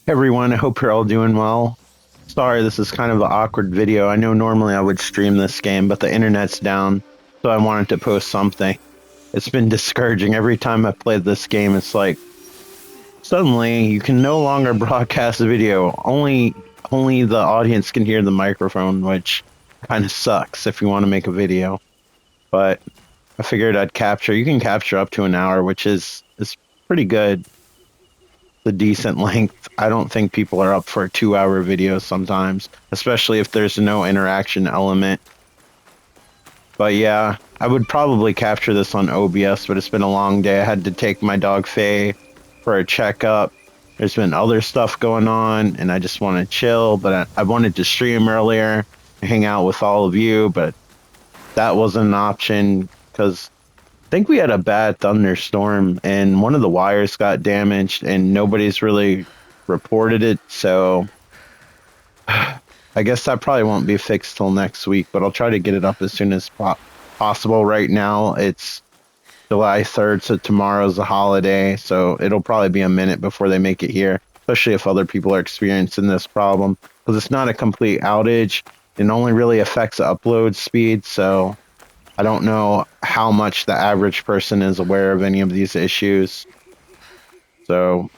Hey everyone, I hope you're all doing well. Sorry, this is kind of an awkward video. I know normally I would stream this game, but the internet's down, so I wanted to post something. It's been discouraging. Every time I've played this game, it's like, suddenly you can no longer broadcast the video. Only the audience can hear the microphone, which kind of sucks if you want to make a video. But I figured I'd capture. You can capture up to an hour, which is pretty good. The decent length. I don't think people are up for a 2-hour video sometimes, especially if there's no interaction element. But yeah, I would probably capture this on OBS, but it's been a long day. I had to take my dog Faye for a checkup. There's been other stuff going on, and I just want to chill, but I wanted to stream earlier, hang out with all of you, but that wasn't an option because I think we had a bad thunderstorm and one of the wires got damaged and nobody's really reported it. So I guess that probably won't be fixed till next week, but I'll try to get it up as soon as possible. Right now it's July 3rd, so tomorrow's a holiday. So it'll probably be a minute before they make it here, especially if other people are experiencing this problem, because it's not a complete outage. It only really affects upload speed. So I don't know how much the average person is aware of any of these issues. So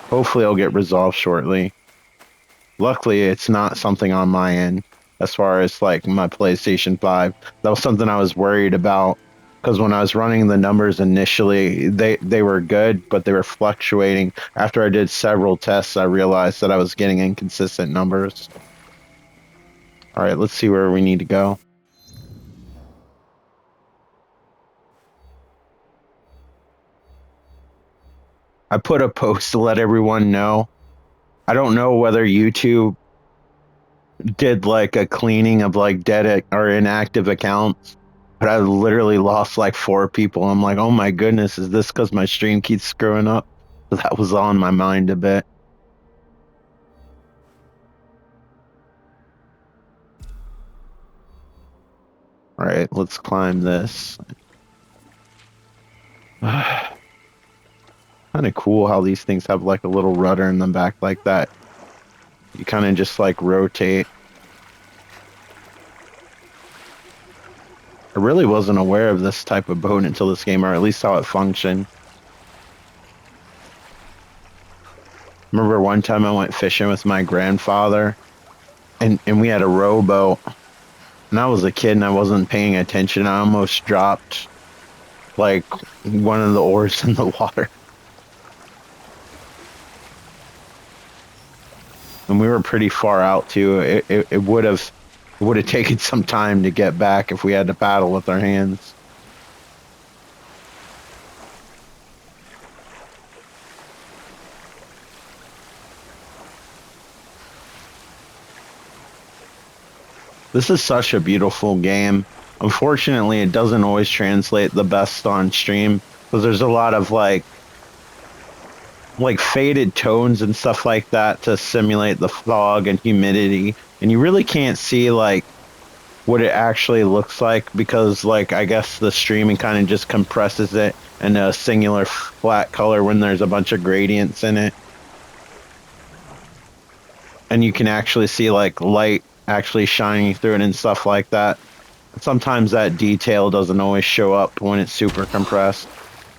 hopefully it'll get resolved shortly. Luckily, it's not something on my end as far as like my PlayStation 5. That was something I was worried about because when I was running the numbers initially, they were good, but they were fluctuating. After I did several tests, I realized that I was getting inconsistent numbers. All right, let's see where we need to go. I put a post to let everyone know. I don't know whether YouTube did like a cleaning of like dead or inactive accounts, but I literally lost like 4 people. I'm like, oh my goodness, is this because my stream keeps screwing up? So that was on my mind a bit. All right, let's climb this. Kind of cool how these things have like a little rudder in the back like that. You kind of just like rotate. I really wasn't aware of this type of boat until this game, or at least how it functioned. Remember one time I went fishing with my grandfather and we had a rowboat. And I was a kid and I wasn't paying attention. I almost dropped like one of the oars in the water. And we were pretty far out too. It would have taken some time to get back if we had to paddle with our hands. This is such a beautiful game. Unfortunately, it doesn't always translate the best on stream because there's a lot of like faded tones and stuff like that to simulate the fog and humidity, and you really can't see like what it actually looks like because like I guess the streaming kind of just compresses it into a singular flat color when there's a bunch of gradients in it, and you can actually see like light actually shining through it and stuff like that. Sometimes that detail doesn't always show up when it's super compressed,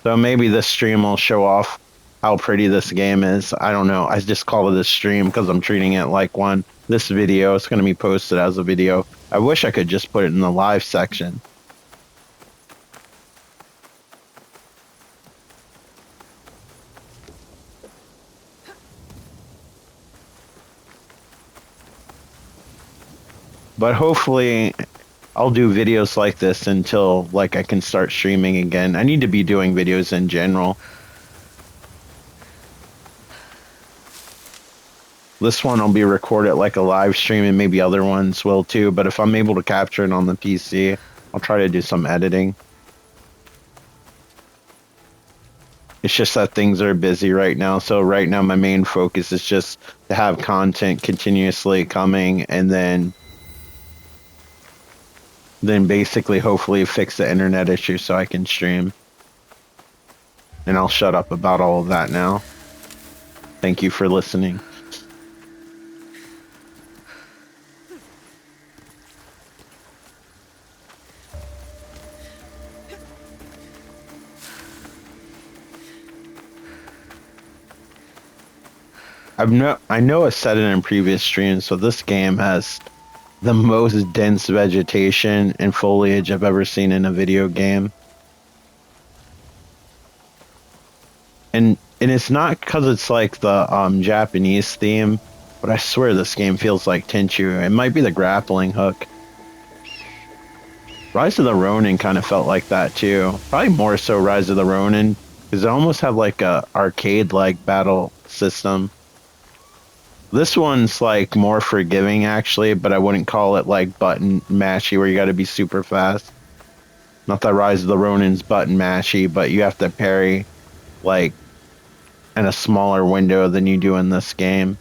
so maybe this stream will show off how pretty this game is. I don't know. I just call it a stream because I'm treating it like one. This video is going to be posted as a video. I wish I could just put it in the live section. But hopefully I'll do videos like this until like I can start streaming again. I need to be doing videos in general. This one will be recorded like a live stream, and maybe other ones will too, but if I'm able to capture it on the PC, I'll try to do some editing. It's just that things are busy right now, so right now my main focus is just to have content continuously coming, and then Then basically, hopefully, fix the internet issue so I can stream. And I'll shut up about all of that now. Thank you for listening. I know I said it in previous streams, so this game has the most dense vegetation and foliage I've ever seen in a video game. And it's not because it's like the Japanese theme, but I swear this game feels like Tenchu. It might be the grappling hook. Rise of the Ronin kind of felt like that too. Probably more so Rise of the Ronin, because it almost have like a arcade-like battle system. This one's like more forgiving actually, but I wouldn't call it like button mashy where you got to be super fast. Not that Rise of the Ronin's button mashy, but you have to parry like in a smaller window than you do in this game.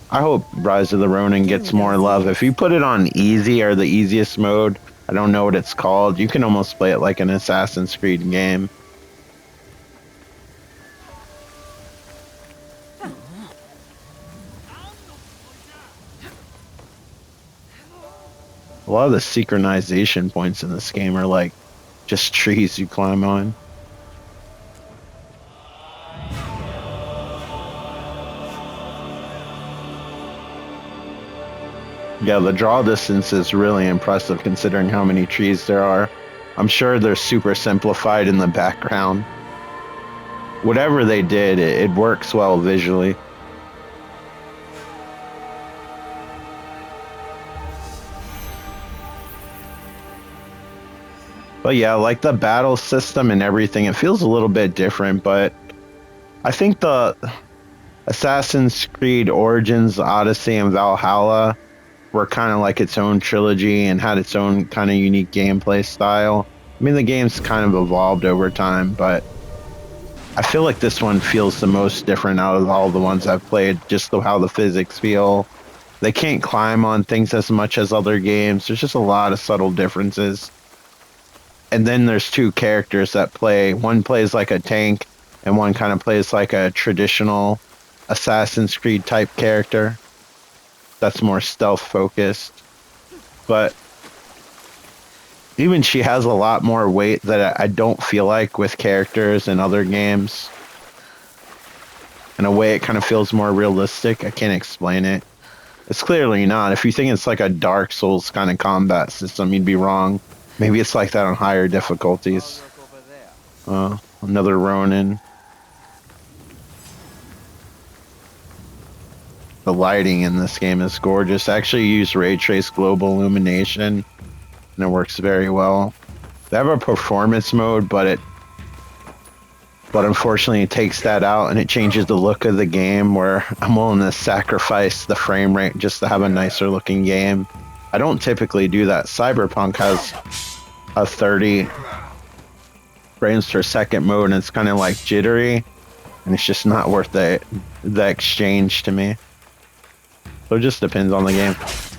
I hope Rise of the Ronin gets more love. If you put it on easy or the easiest mode, I don't know what it's called, you can almost play it like an Assassin's Creed game. A lot of the synchronization points in this game are like just trees you climb on. Yeah, the draw distance is really impressive considering how many trees there are. I'm sure they're super simplified in the background. Whatever they did, it works well visually. But yeah, like the battle system and everything, it feels a little bit different, but I think the Assassin's Creed Origins, Odyssey, and Valhalla were kind of like its own trilogy and had its own kind of unique gameplay style. I mean, the game's kind of evolved over time, but I feel like this one feels the most different out of all the ones I've played, just how the physics feel. They can't climb on things as much as other games. There's just a lot of subtle differences. And then there's two characters that play. One plays like a tank, and one kind of plays like a traditional Assassin's Creed type character that's more stealth focused. But even she has a lot more weight that I don't feel like with characters in other games. In a way, it kind of feels more realistic. I can't explain it. It's clearly not. If you think it's like a Dark Souls kind of combat system, you'd be wrong. Maybe it's like that on higher difficulties. Another Ronin. The lighting in this game is gorgeous. I actually use ray trace global illumination, and it works very well. They have a performance mode, but unfortunately it takes that out and it changes the look of the game, where I'm willing to sacrifice the frame rate just to have a nicer looking game. I don't typically do that. Cyberpunk has a 30 frames per second mode, and it's kind of like jittery, and it's just not worth the exchange to me. So it just depends on the game.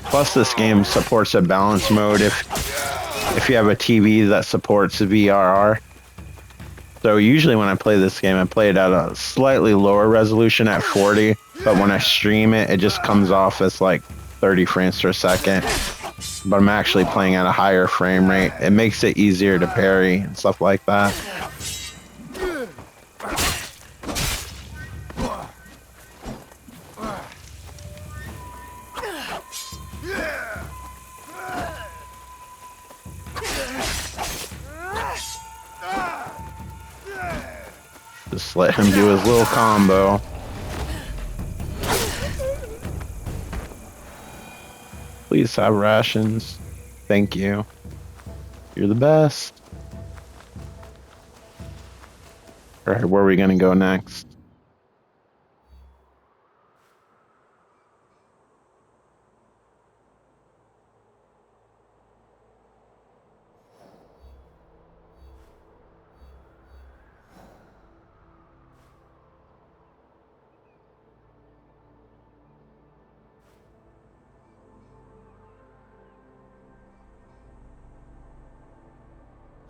Plus, this game supports a balance mode if you have a TV that supports VRR. So usually when I play this game, I play it at a slightly lower resolution at 40, but when I stream it, it just comes off as like 30 frames per second. But I'm actually playing at a higher frame rate. It makes it easier to parry and stuff like that. Just let him do his little combo. Please have rations. Thank you. You're the best. Alright, where are we gonna go next?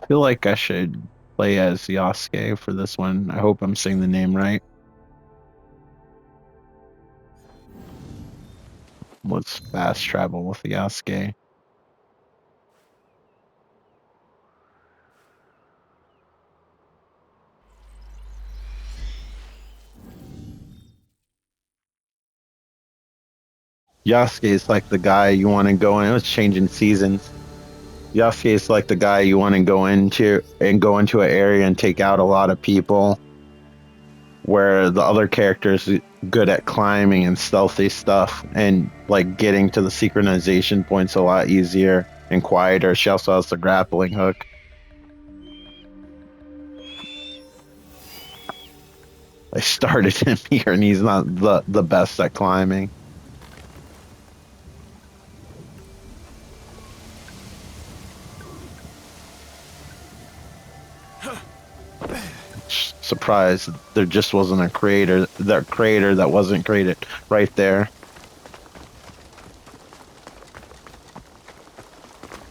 feel like I should play as Yasuke for this one. I hope I'm saying the name right. Let's fast travel with Yasuke. Yasuke is like the guy you want to go in. It was changing seasons. Yasuke is like the guy you want to go into and go into an area and take out a lot of people, where the other characters good at climbing and stealthy stuff and like getting to the synchronization points a lot easier and quieter. She also has the grappling hook. I started him here and he's not the best at climbing. Surprised there just wasn't a creator that wasn't created right there.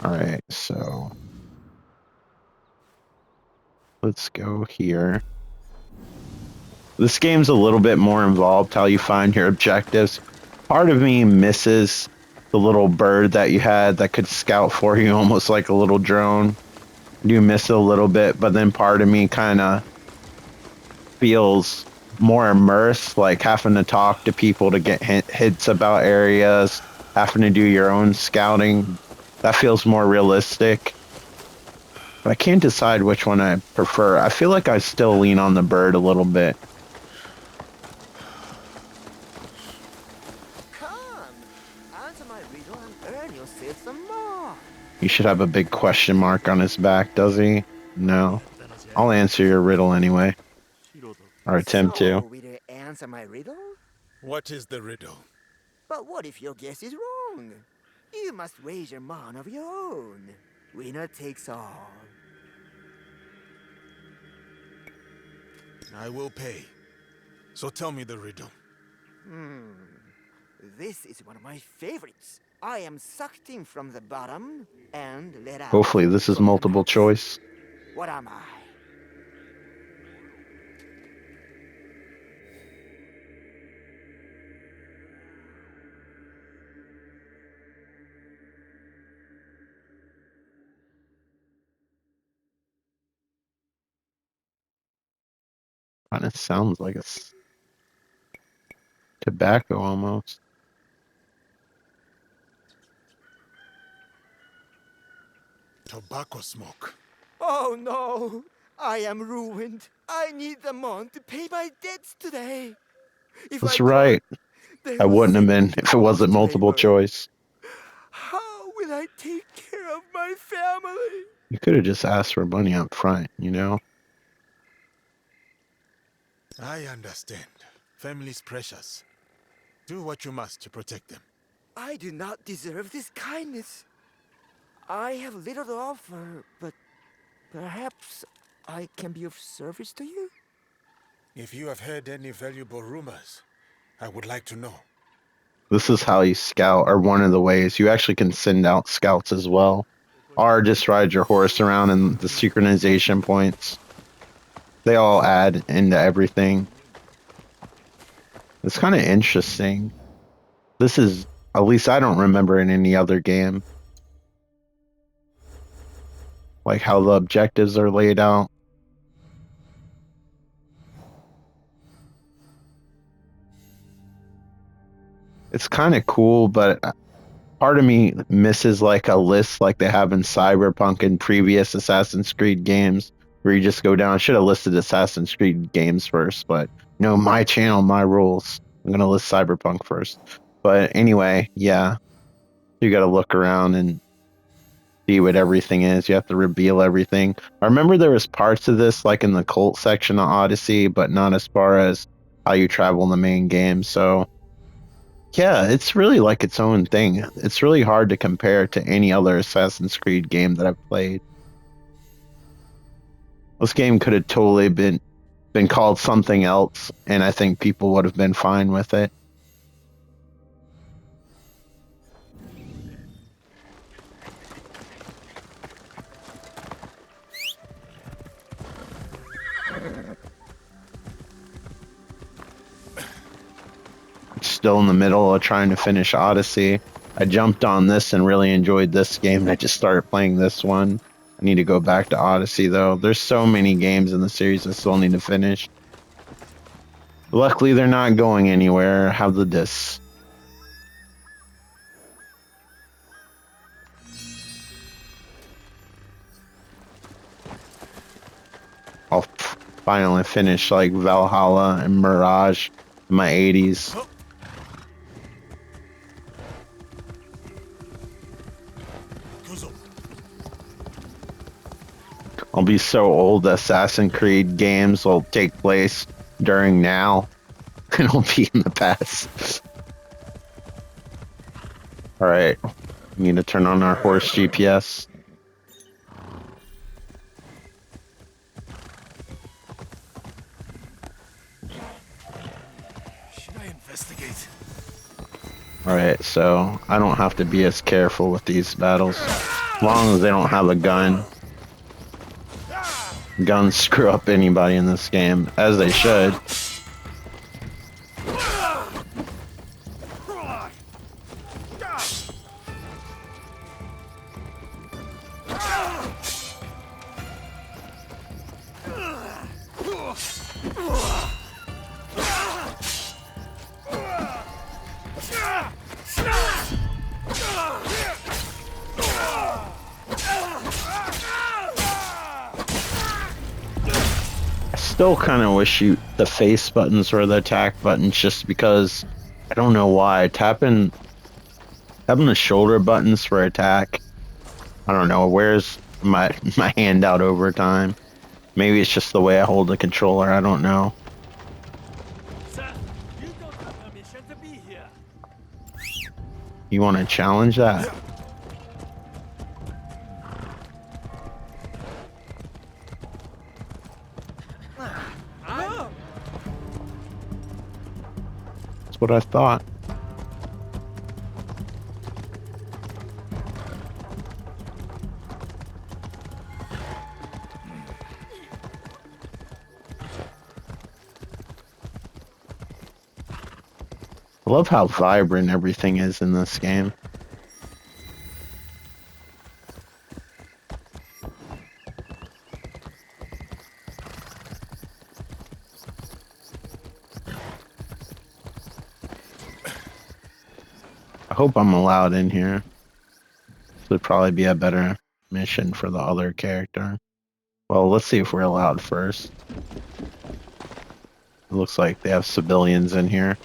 All right, so let's go here. This game's a little bit more involved, how you find your objectives. Part of me misses the little bird that you had that could scout for you, almost like a little drone. You miss it a little bit, but then part of me kind of feels more immersed, like having to talk to people to get hints about areas, having to do your own scouting. That feels more realistic. But I can't decide which one I prefer. I feel like I still lean on the bird a little bit. Answer my riddle and earn yourself some more. He should have a big question mark on his back, does he? No. I'll answer your riddle anyway. Or attempt So, to. will you answer my riddle? What is the riddle? But what if your guess is wrong? You must raise your man of your own. Winner takes all. I will pay. So tell me the riddle. This is one of my favorites. I am sucked in from the bottom and let out. Hopefully this is from the multiple max. choice. What am I? Kind of sounds like it's tobacco almost. Tobacco smoke. Oh no! I am ruined. I need the money to pay my debts today. If That's I don't, right. they I will wouldn't have send me been to if it wasn't forced multiple labor. choice. How will I take care of my family? You could have just asked for money up front, you know? I understand. Family's precious. Do what you must to protect them. I do not deserve this kindness. I have little to offer, but perhaps I can be of service to you? If you have heard any valuable rumors, I would like to know. This is how you scout, or one of the ways. You actually can send out scouts as well. Or just ride your horse around and the synchronization points. They all add into everything. It's kind of interesting. This is, at least I don't remember in any other game. Like how the objectives are laid out. It's kind of cool, but part of me misses like a list like they have in Cyberpunk and previous Assassin's Creed games where you just go down. I should have listed Assassin's Creed games first, but no, my channel, my rules. I'm gonna list Cyberpunk first. But anyway, yeah, you got to look around and see what everything is. You have to reveal everything. I remember there was parts of this like in the cult section of Odyssey, but not as far as how you travel in the main game. So yeah, it's really like its own thing. It's really hard to compare to any other Assassin's Creed game that I've played. This game could have totally been called something else, and I think people would have been fine with it. still in the middle of trying to finish Odyssey. I jumped on this and really enjoyed this game, and I just started playing this one. I need to go back to Odyssey, though. There's so many games in the series I still need to finish. Luckily, they're not going anywhere. I have the discs. I'll finally finish like Valhalla and Mirage in my 80s. I'll be so old, Assassin's Creed games will take place during now, and I'll be in the past. Alright, we need to turn on our horse GPS. Should I investigate? Alright, so I don't have to be as careful with these battles, as long as they don't have a gun. Guns screw up anybody in this game, as they should. Still kind of wish the face buttons were the attack buttons, just because I don't know why having the shoulder buttons for attack. I don't know, where's my hand out over time. Maybe it's just the way I hold the controller. I don't know. Sir, you don't have permission to be here. You want to challenge that? That's what I thought. I love how vibrant everything is in this game. I hope I'm allowed in here. This would probably be a better mission for the other character. Well, let's see if we're allowed first. It looks like they have civilians in here.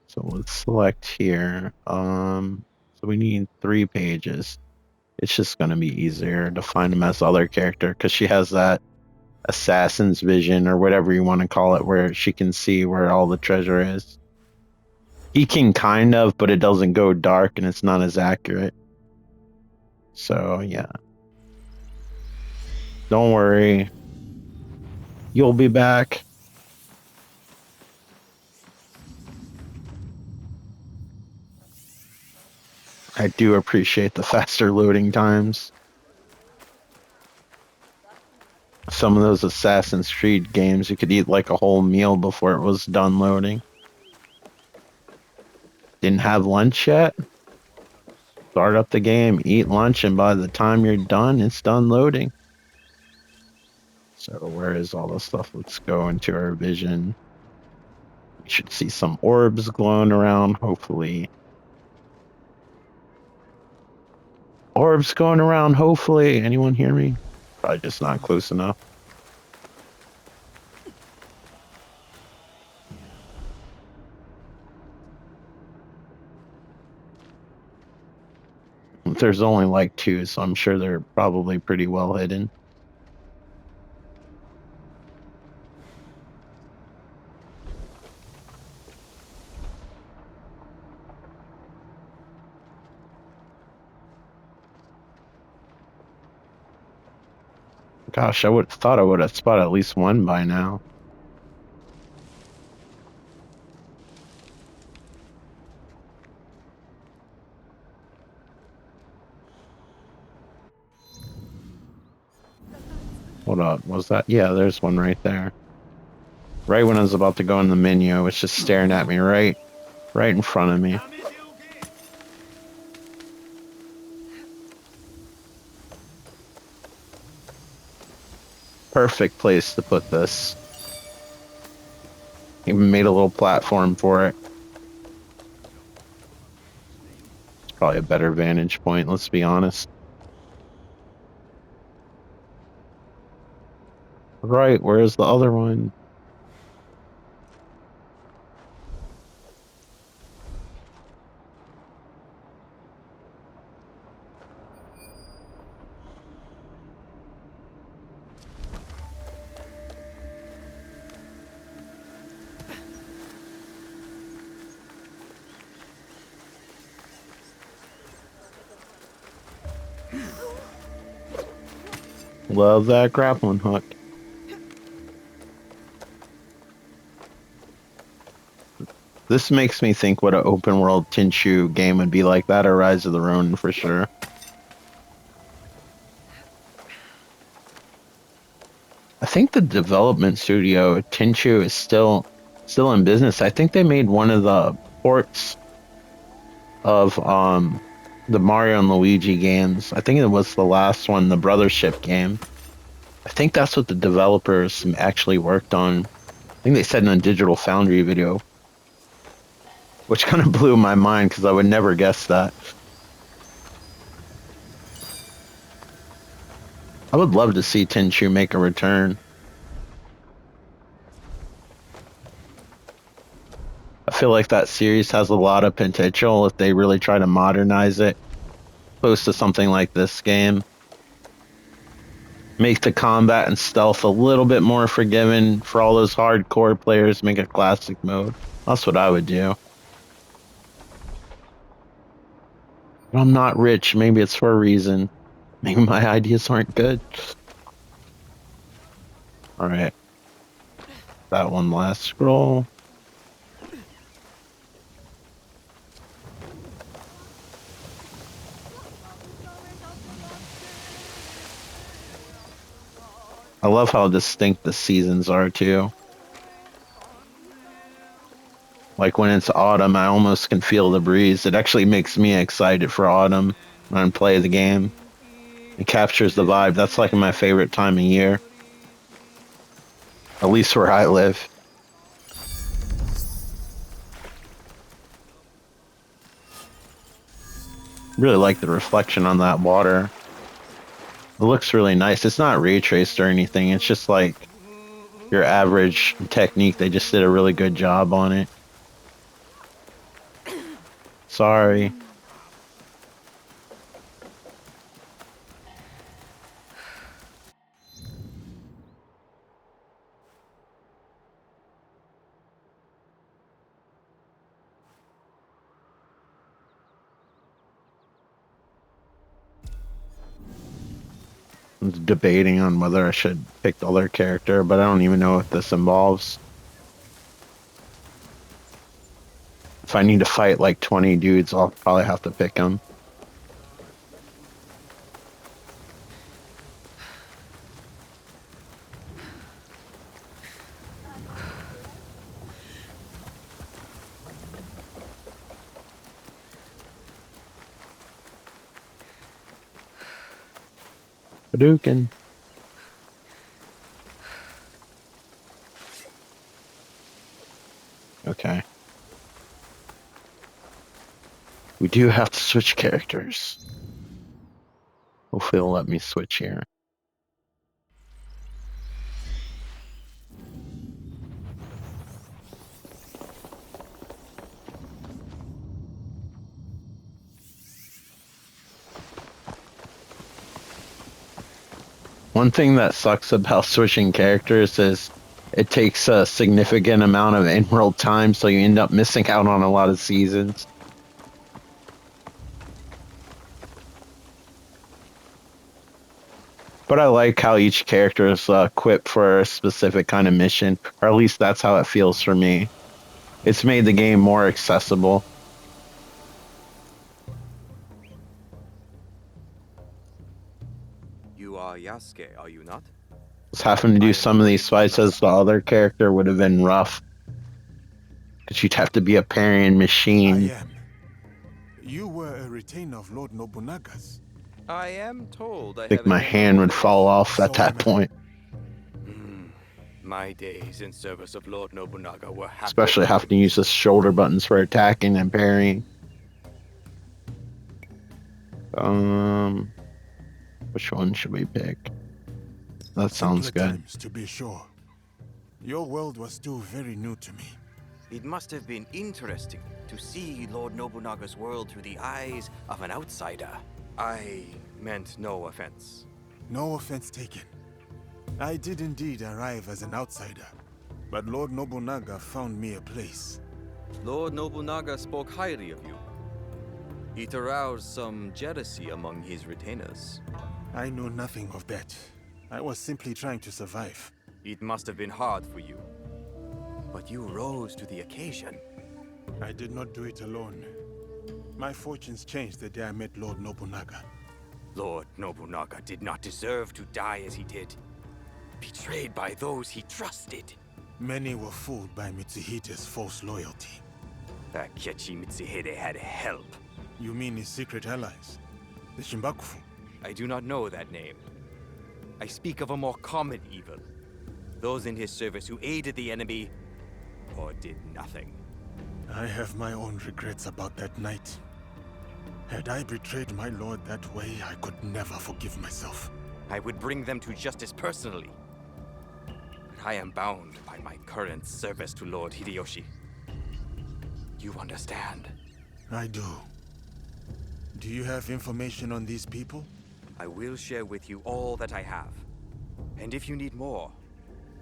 So let's select here. So we need 3 pages. It's just going to be easier to find him as the other character because she has that assassin's vision or whatever you want to call it, where she can see where all the treasure is. He can kind of, but it doesn't go dark and it's not as accurate. So yeah. Don't worry. You'll be back. I do appreciate the faster loading times. Some of those Assassin's Creed games, you could eat like a whole meal before it was done loading. Didn't have lunch yet? Start up the game, eat lunch, and by the time you're done, it's done loading. So where is all the stuff? Let's go into our vision. We should see some orbs glowing around, hopefully. Orbs going around, hopefully. Anyone hear me? Probably just not close enough. There's only like 2, so I'm sure they're probably pretty well hidden. Gosh, I would thought I would have spotted at least one by now. Hold up, was that? Yeah, there's one right there. Right when I was about to go in the menu, it was just staring at me right in front of me. Perfect place to put this. Even made a little platform for it. It's probably a better vantage point, let's be honest. Right, where's the other one? Love that grappling hook. This makes me think what an open world Tenchu game would be like. That or Rise of the Ronin for sure. I think the development studio Tenchu is still in business. I think they made one of the ports of the Mario and Luigi games. I think it was the last one, the Brothership game. I think that's what the developers actually worked on. I think they said in a Digital Foundry video, which kind of blew my mind because I would never guess that. I would love to see Tenchu make a return. I feel like that series has a lot of potential if they really try to modernize it close to something like this game. Make the combat and stealth a little bit more forgiving for all those hardcore players. Make a classic mode. That's what I would do. But I'm not rich. Maybe it's for a reason. Maybe my ideas aren't good. Alright. That one last scroll. I love how distinct the seasons are too. Like when it's autumn, I almost can feel the breeze. It actually makes me excited for autumn when I play the game. It captures the vibe. That's like my favorite time of year. At least where I live. Really like the reflection on that water. It looks really nice. It's not ray traced or anything. It's just like your average technique. They just did a really good job on it. Sorry. I'm debating on whether I should pick the other character, but I don't even know what this involves. If I need to fight like 20 dudes, I'll probably have to pick him. Hadouken. Okay. We do have to switch characters. Hopefully it'll let me switch here. One thing that sucks about switching characters is it takes a significant amount of in-world time, so you end up missing out on a lot of seasons. But I like how each character is equipped for a specific kind of mission, or at least that's how it feels for me. It's made the game more accessible. You are Yasuke, are you not? Just having to do some of these fights as the other character would have been rough. Because you'd have to be a parrying I machine. am. You were a retainer of Lord Nobunaga's. I am told I I think have a my hand would fall off at So that am I. point. My days in service of Lord Nobunaga were happy. Especially having to use the shoulder buttons for attacking and parrying. Which one should we pick? That sounds Simpler good. times, to be sure. Your world was still very new to me. It must have been interesting to see Lord Nobunaga's world through the eyes of an outsider. I meant no offense. No offense taken. I did indeed arrive as an outsider, but Lord Nobunaga found me a place. Lord Nobunaga spoke highly of you. It aroused some jealousy among his retainers. I know nothing of that. I was simply trying to survive. It must have been hard for you. But you rose to the occasion. I did not do it alone. My fortunes changed the day I met Lord Nobunaga. Lord Nobunaga did not deserve to die as he did. Betrayed by those he trusted. Many were fooled by Mitsuhide's false loyalty. Takeshi Mitsuhide had help. You mean his secret allies? The Shimbakufu? I do not know that name. I speak of a more common evil. Those in his service who aided the enemy or did nothing. I have my own regrets about that night. Had I betrayed my lord that way, I could never forgive myself. I would bring them to justice personally. But I am bound by my current service to Lord Hideyoshi. You understand? I do. Do you have information on these people? I will share with you all that I have. And if you need more,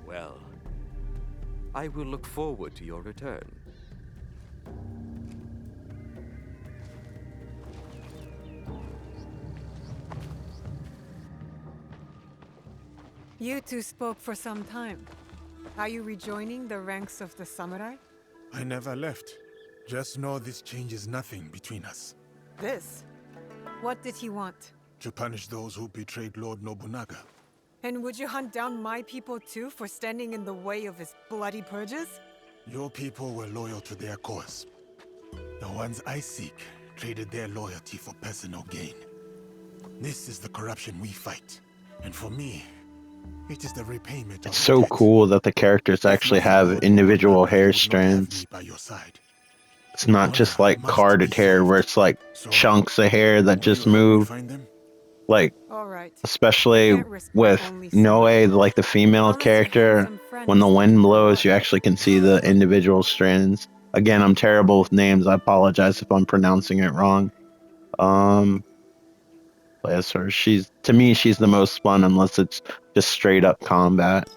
well, I will look forward to your return. You two spoke for some time. Are you rejoining the ranks of the samurai? I never left. Just know this changes nothing between us. This? What did he want? To punish those who betrayed Lord Nobunaga. And would you hunt down my people too for standing in the way of his bloody purges? Your people were loyal to their cause. The ones I seek traded their loyalty for personal gain. This is the corruption we fight. And for me, it is the repayment of It's so debt. cool that the characters actually have individual hair strands. By your side. It's not just like carded hair where it's like chunks of hair that just move. Find them? Like, All right. especially Can't risk my with only son. Noe, like the female Unless your character, handsome friend when the is wind looking for blows, work. you actually can see the individual strands. Again, I'm terrible with names. I apologize if I'm pronouncing it wrong. As her, to me, she's the most fun unless it's just straight up combat.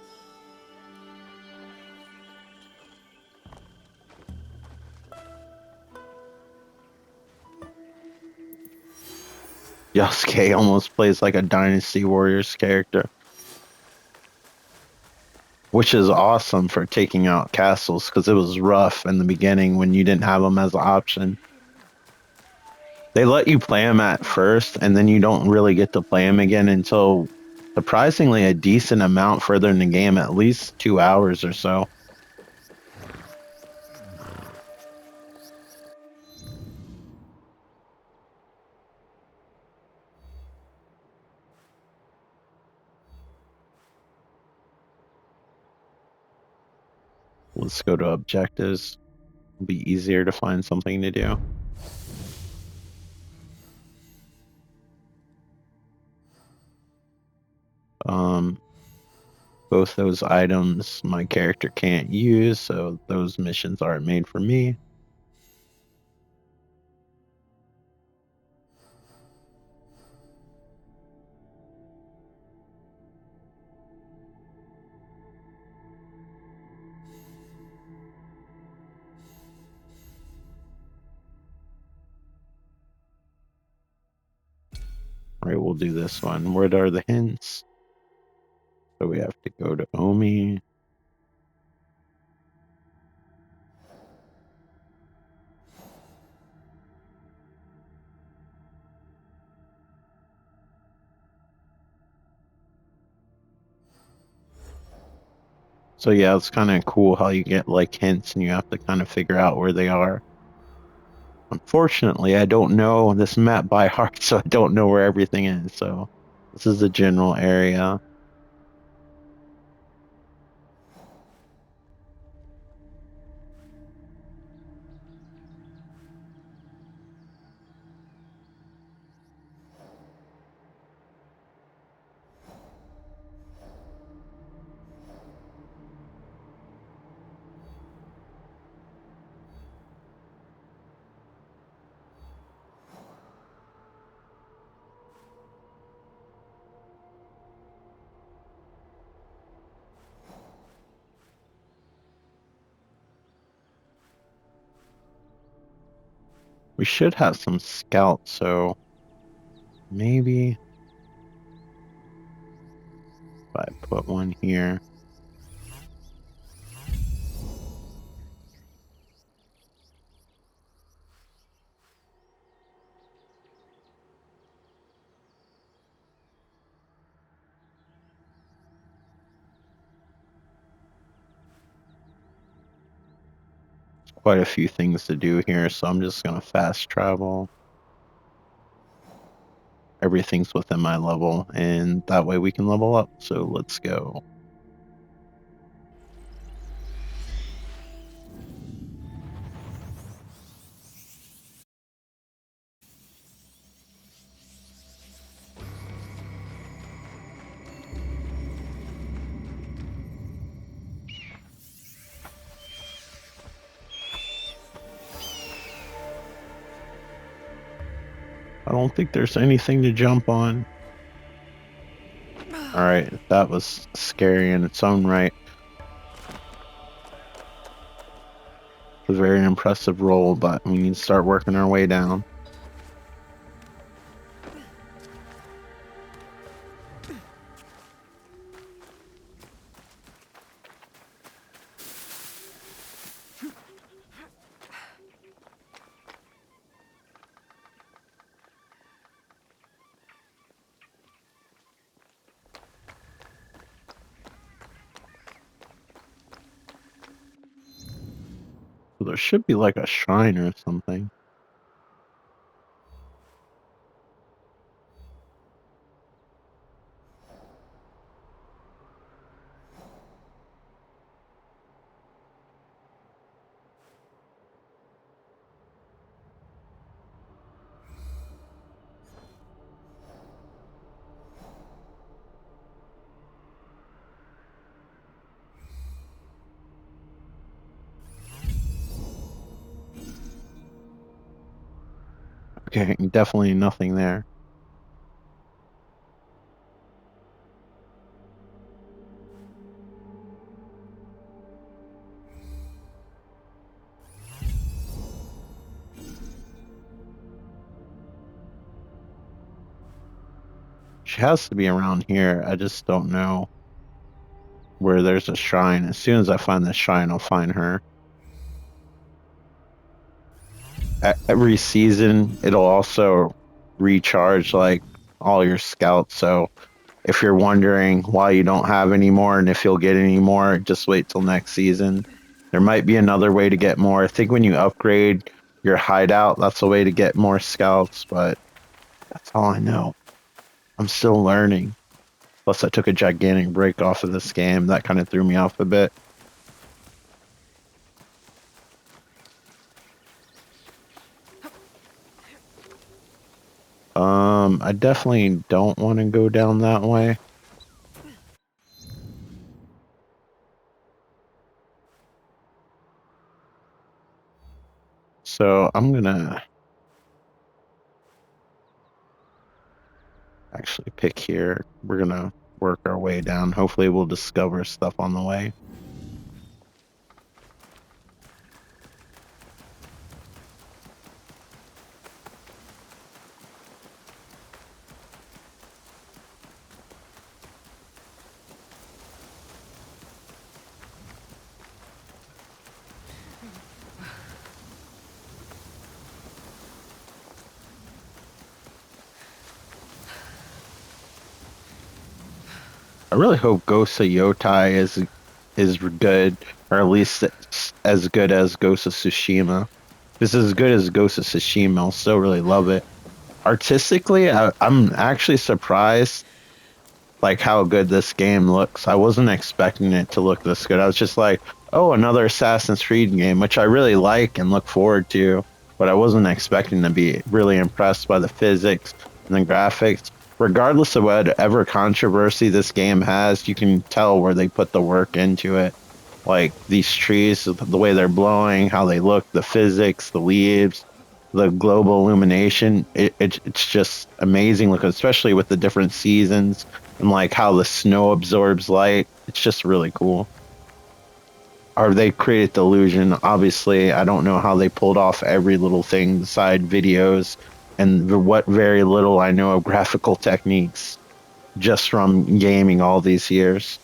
Yasuke almost plays like a Dynasty Warriors character. Which is awesome for taking out castles, because it was rough in the beginning when you didn't have them as an option. They let you play them at first, and then you don't really get to play them again until surprisingly a decent amount further in the game, at least 2 hours or so. Let's go to objectives. It'll be easier to find something to do. Both those items my character can't use, so those missions aren't made for me. Alright, we'll do this one. What are the hints? So we have to go to Omi. So yeah, it's kind of cool how you get like hints and you have to kind of figure out where they are. Unfortunately, I don't know this map by heart, so I don't know where everything is. So this is the general area. We should have some scouts, so maybe if I put one here. Quite a few things to do here, so I'm just gonna fast travel. Everything's within my level, and that way we can level up. So let's go. I don't think there's anything to jump on. Alright, that was scary in its own right. A very impressive roll, but we need to start working our way down. So there should be like a shrine or something. Okay, definitely nothing there. She has to be around here. I just don't know where there's a shrine. As soon as I find the shrine, I'll find her. Every season, it'll also recharge like all your scouts. So if you're wondering why you don't have any more and if you'll get any more, just wait till next season. There might be another way to get more. I think when you upgrade your hideout, that's a way to get more scouts, but that's all I know. I'm still learning. Plus, I took a gigantic break off of this game. That kind of threw me off a bit. I definitely don't want to go down that way. So I'm gonna actually pick here. We're gonna work our way down. Hopefully we'll discover stuff on the way. I really hope Ghost of Yotai is good, or at least it's as good as Ghost of Tsushima. If it's as good as Ghost of Tsushima, I'll still really love it. Artistically, I'm actually surprised like how good this game looks. I wasn't expecting it to look this good. I was just like, oh, another Assassin's Creed game, which I really like and look forward to, but I wasn't expecting to be really impressed by the physics and the graphics. Regardless of whatever controversy this game has, you can tell where they put the work into it. Like these trees, the way they're blowing, how they look, the physics, the leaves, the global illumination. It's just amazing looking, especially with the different seasons and like how the snow absorbs light. It's just really cool. Or they created the illusion. Obviously, I don't know how they pulled off every little thing beside videos and what very little I know of graphical techniques just from gaming all these years.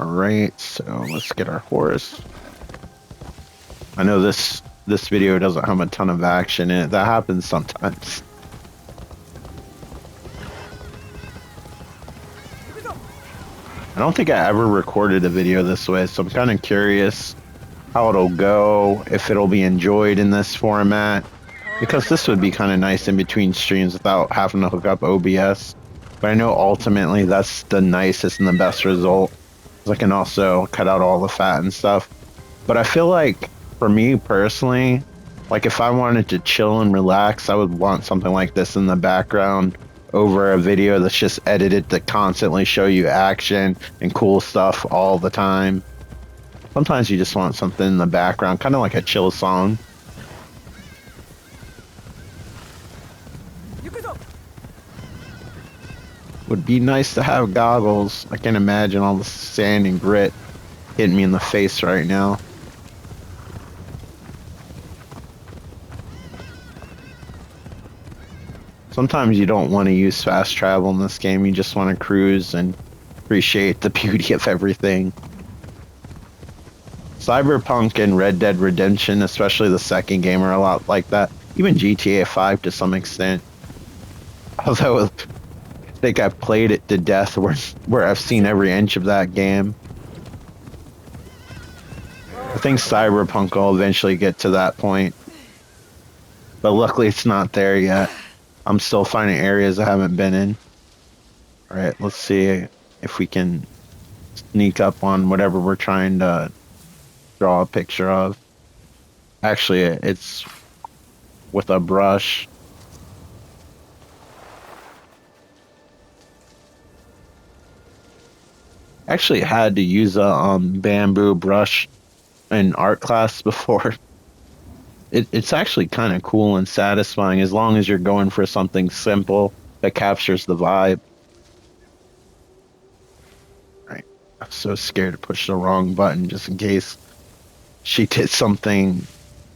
All right, so let's get our horse. I know this video doesn't have a ton of action in it. That happens sometimes. I don't think I ever recorded a video this way, so I'm kind of curious how it'll go, if it'll be enjoyed in this format, because this would be kind of nice in between streams without having to hook up OBS. But I know ultimately that's the nicest and the best result, because I can also cut out all the fat and stuff. But I feel like, for me personally, like if I wanted to chill and relax, I would want something like this in the background over a video that's just edited to constantly show you action and cool stuff all the time. Sometimes you just want something in the background, kind of like a chill song. Would be nice to have goggles. I can imagine all the sand and grit hitting me in the face right now. Sometimes you don't want to use fast travel in this game. You just want to cruise and appreciate the beauty of everything. Cyberpunk and Red Dead Redemption, especially the second game, are a lot like that. Even GTA 5 to some extent. Although I think I've played it to death where I've seen every inch of that game. I think Cyberpunk will eventually get to that point. But luckily it's not there yet. I'm still finding areas I haven't been in. Alright, let's see if we can sneak up on whatever we're trying to draw a picture of. Actually, it's with a brush. Actually had to use a bamboo brush in art class before. It's actually kind of cool and satisfying as long as you're going for something simple that captures the vibe. Right. I'm so scared to push the wrong button just in case she did something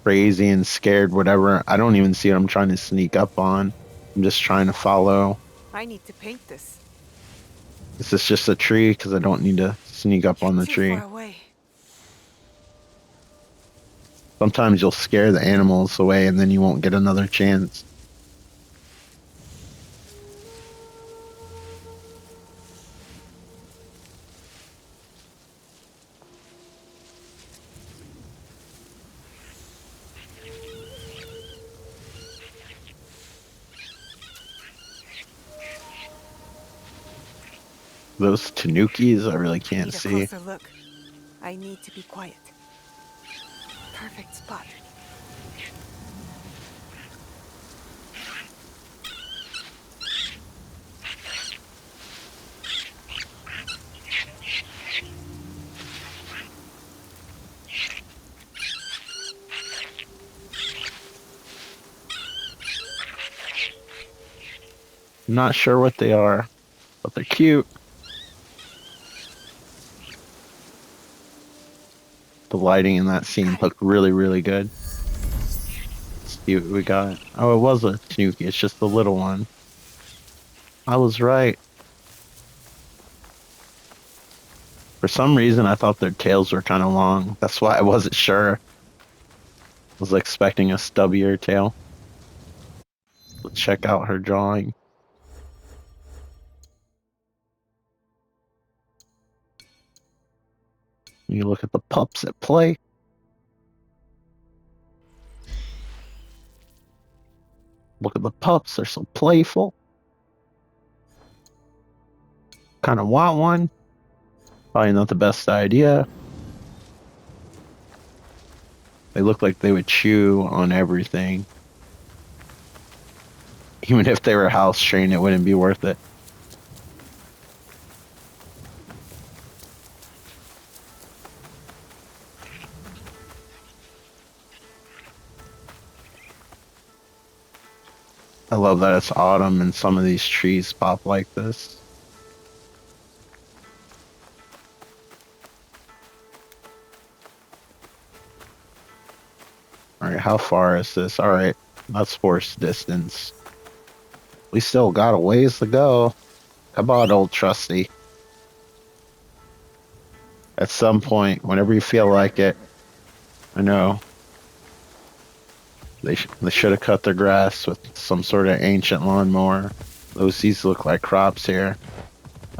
crazy and scared, whatever. I don't even see what I'm trying to sneak up on. I'm just trying to follow. I need to paint this. Is this just a tree? Because I don't need to sneak up on the Too tree. far away. Sometimes you'll scare the animals away and then you won't get another chance. Those tanukis, I really can't Need a see. closer look. I need to be quiet. Perfect spot. I'm not sure what they are, but they're cute. The lighting in that scene looked really, really good. Let's see what we got. Oh, it was a tanuki. It's just the little one. I was right. For some reason, I thought their tails were kind of long. That's why I wasn't sure. I was expecting a stubbier tail. Let's check out her drawing. You look at the pups at play. Look at the pups, they're so playful. Kind of want one. Probably not the best idea. They look like they would chew on everything. Even if they were house trained, it wouldn't be worth it. I love that it's autumn and some of these trees pop like this. Alright, how far is this? Alright, that's force distance. We still got a ways to go. Come on, old trusty. At some point, whenever you feel like it, I know. They should have cut their grass with some sort of ancient lawnmower. These look like crops here.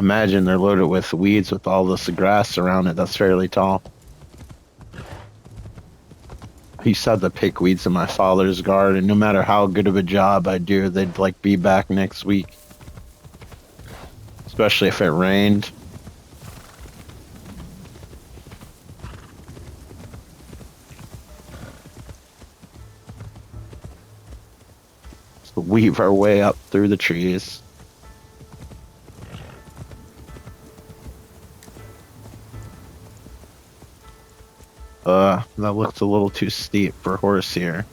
Imagine they're loaded with weeds with all this grass around it that's fairly tall. I used to have to pick weeds in my father's garden. No matter how good of a job I do, they'd like be back next week. Especially if it rained. So weave our way up through the trees. That looks a little too steep for horse here.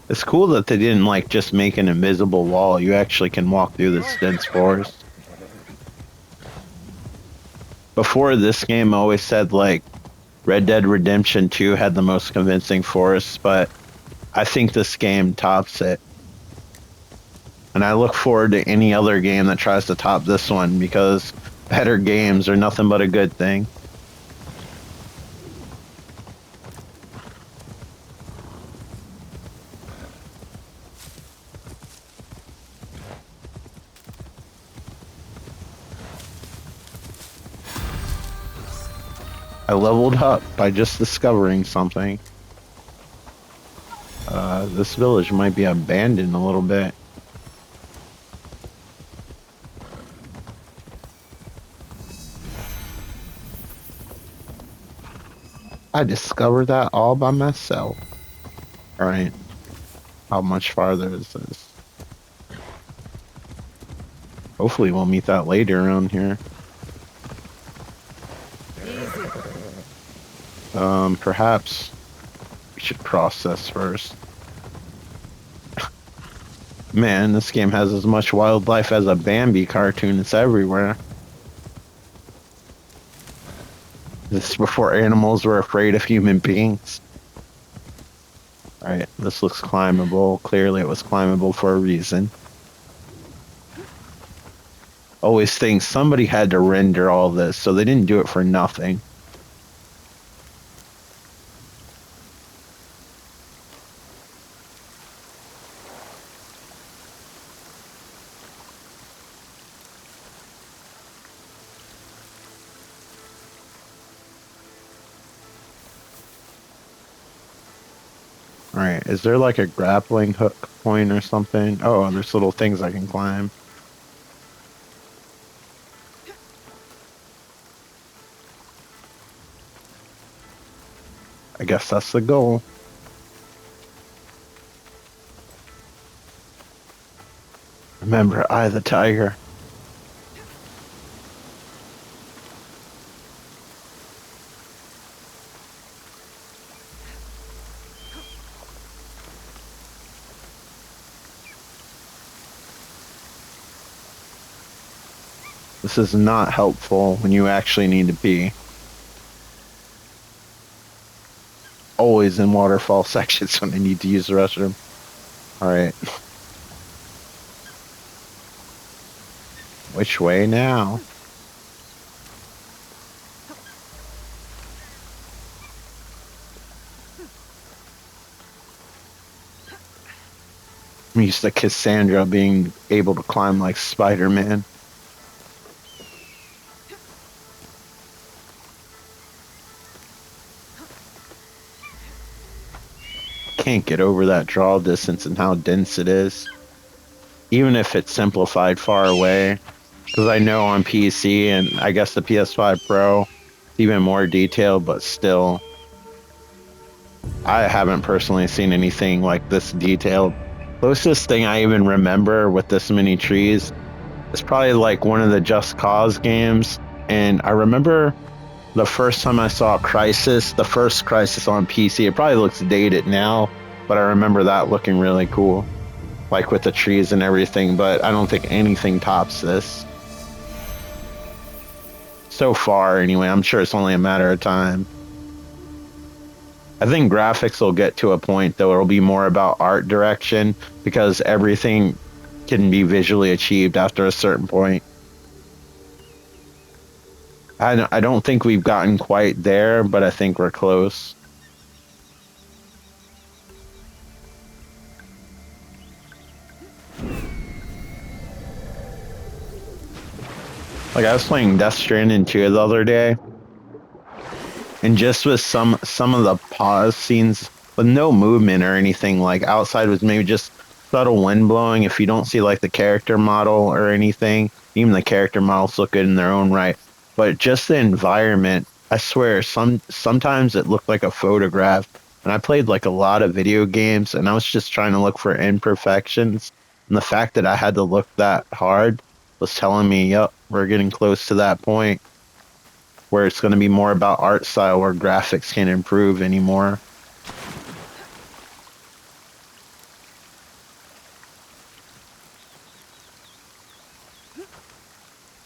It's cool that they didn't like just make an invisible wall. You actually can walk through this dense forest. Before this game, I always said like Red Dead Redemption 2 had the most convincing forests, but I think this game tops it. And I look forward to any other game that tries to top this one, because better games are nothing but a good thing. I leveled up by just discovering something. This village might be abandoned a little bit. I discovered that all by myself. Alright. How much farther is this? Hopefully we'll meet that later around here. Perhaps we should cross this first. Man, this game has as much wildlife as a Bambi cartoon. It's everywhere. This is before animals were afraid of human beings. Alright, this looks climbable. Clearly it was climbable for a reason. Always think somebody had to render all this, so they didn't do it for nothing. Alright, is there like a grappling hook point or something? Oh, there's little things I can climb. I guess that's the goal. Remember, I the tiger. This is not helpful when you actually need to pee. Always in waterfall sections when I need to use the restroom. Alright. Which way now? I'm used to Cassandra being able to climb like Spider-Man. can't get over that draw distance and how dense it is. Even if it's simplified far away. Because I know on PC and I guess the PS5 Pro, it's even more detailed, but still, I haven't personally seen anything like this detailed. Closest thing I even remember with this many trees is probably like one of the Just Cause games. And I remember the first time I saw Crisis, the first Crisis on PC, it probably looks dated now, but I remember that looking really cool. Like with the trees and everything, but I don't think anything tops this. So far, anyway. I'm sure it's only a matter of time. I think graphics will get to a point though it'll be more about art direction because everything can be visually achieved after a certain point. I don't think we've gotten quite there, but I think we're close. Like I was playing Death Stranding 2 the other day, and just with some of the pause scenes with no movement or anything, like outside was maybe just subtle wind blowing. If you don't see like the character model or anything, even the character models look good in their own right, but just the environment, I swear sometimes it looked like a photograph. And I played like a lot of video games and I was just trying to look for imperfections, and the fact that I had to look that hard was telling me, yep, we're getting close to that point where it's going to be more about art style where graphics can't improve anymore.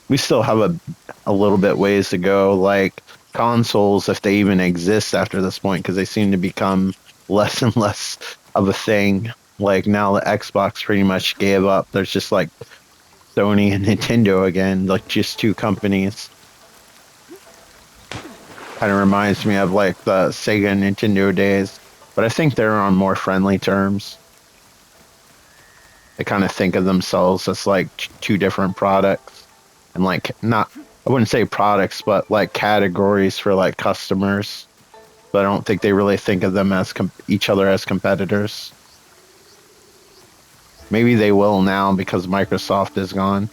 We still have a little bit ways to go, like consoles, if they even exist after this point, because they seem to become less and less of a thing. Like now the Xbox pretty much gave up. There's just like Sony and Nintendo again, like just two companies. Kind of reminds me of like the Sega and Nintendo days, but I think they're on more friendly terms. They kind of think of themselves as like two different products, and like not, I wouldn't say products, but like categories for like customers. But I don't think they really think of them as each other as competitors. Maybe they will now because Microsoft is gone.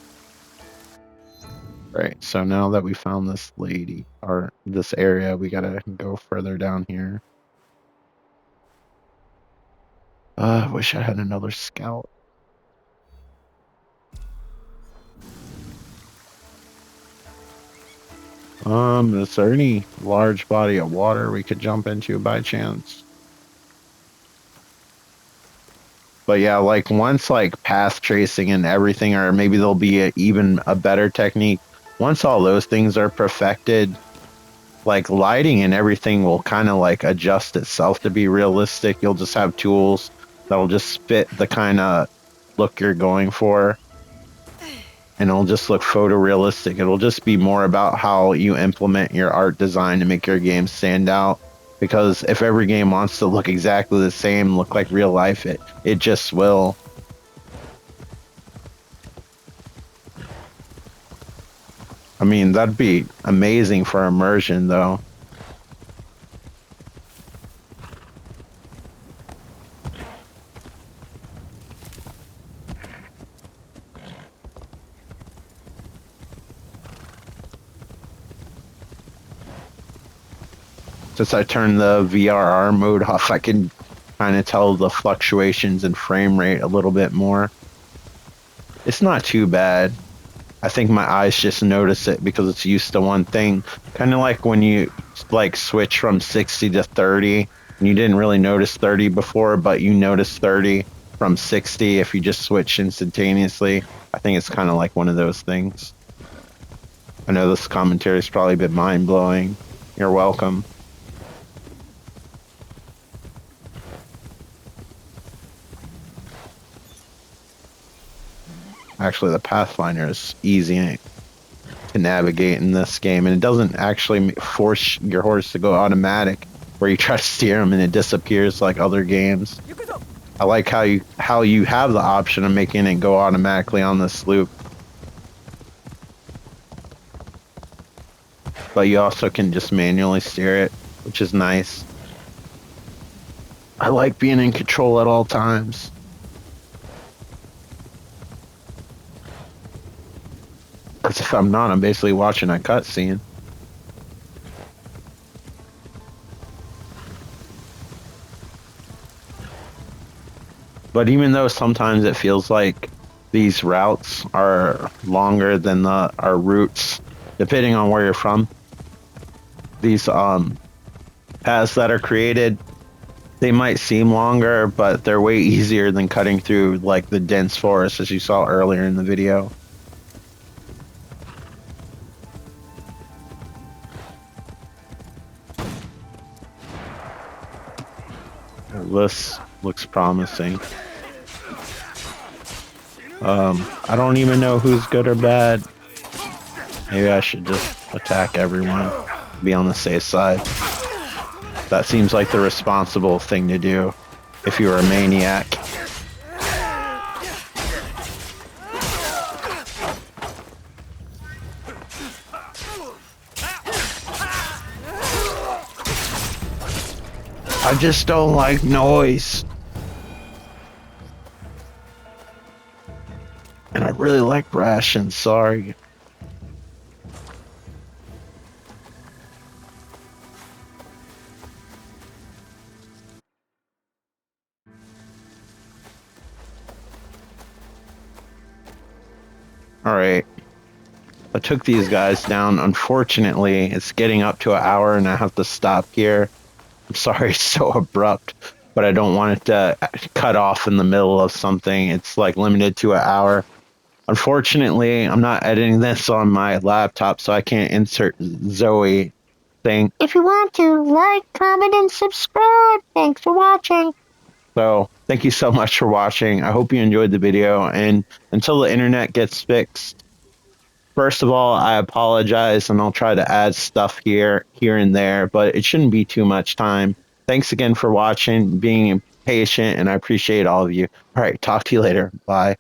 Right, so now that we found this lady, or this area, we gotta go further down here. I wish I had another scout. Is there any large body of water we could jump into by chance? But yeah, like once like path tracing and everything, or maybe there'll be even a better technique. Once all those things are perfected, like lighting and everything will kind of like adjust itself to be realistic. You'll just have tools that'll just fit the kind of look you're going for, and it'll just look photorealistic. It'll just be more about how you implement your art design to make your game stand out. Because if every game wants to look exactly the same, look like real life, it just will. I mean, that'd be amazing for immersion, though. Since I turned the VRR mode off, I can kind of tell the fluctuations in frame rate a little bit more. It's not too bad. I think my eyes just notice it because it's used to one thing. Kind of like when you like switch from 60 to 30, and you didn't really notice 30 before, but you notice 30 from 60 if you just switch instantaneously. I think it's kind of like one of those things. I know this commentary's probably been mind-blowing. You're welcome. Actually, the Pathfinder is easy to navigate in this game, and it doesn't actually force your horse to go automatic, where you try to steer him and it disappears like other games. I like how you have the option of making it go automatically on this loop, but you also can just manually steer it, which is nice. I like being in control at all times. Because if I'm not, I'm basically watching a cutscene. But even though sometimes it feels like these routes are longer than our routes, depending on where you're from, these paths that are created, they might seem longer, but they're way easier than cutting through like the dense forest as you saw earlier in the video. This looks promising. I don't even know who's good or bad. Maybe I should just attack everyone, be on the safe side. That seems like the responsible thing to do if you're a maniac. I just don't like noise. And I really like rations, sorry. Alright. I took these guys down. Unfortunately, it's getting up to an hour and I have to stop here. I'm sorry it's so abrupt, but I don't want it to cut off in the middle of something. It's like limited to an hour. Unfortunately, I'm not editing this on my laptop, so I can't insert Zoe thing. If you want to, like, comment, and subscribe. Thanks for watching. So, thank you so much for watching. I hope you enjoyed the video, and until the internet gets fixed, first of all, I apologize, and I'll try to add stuff here and there, but it shouldn't be too much time. Thanks again for watching, being patient, and I appreciate all of you. All right, talk to you later. Bye.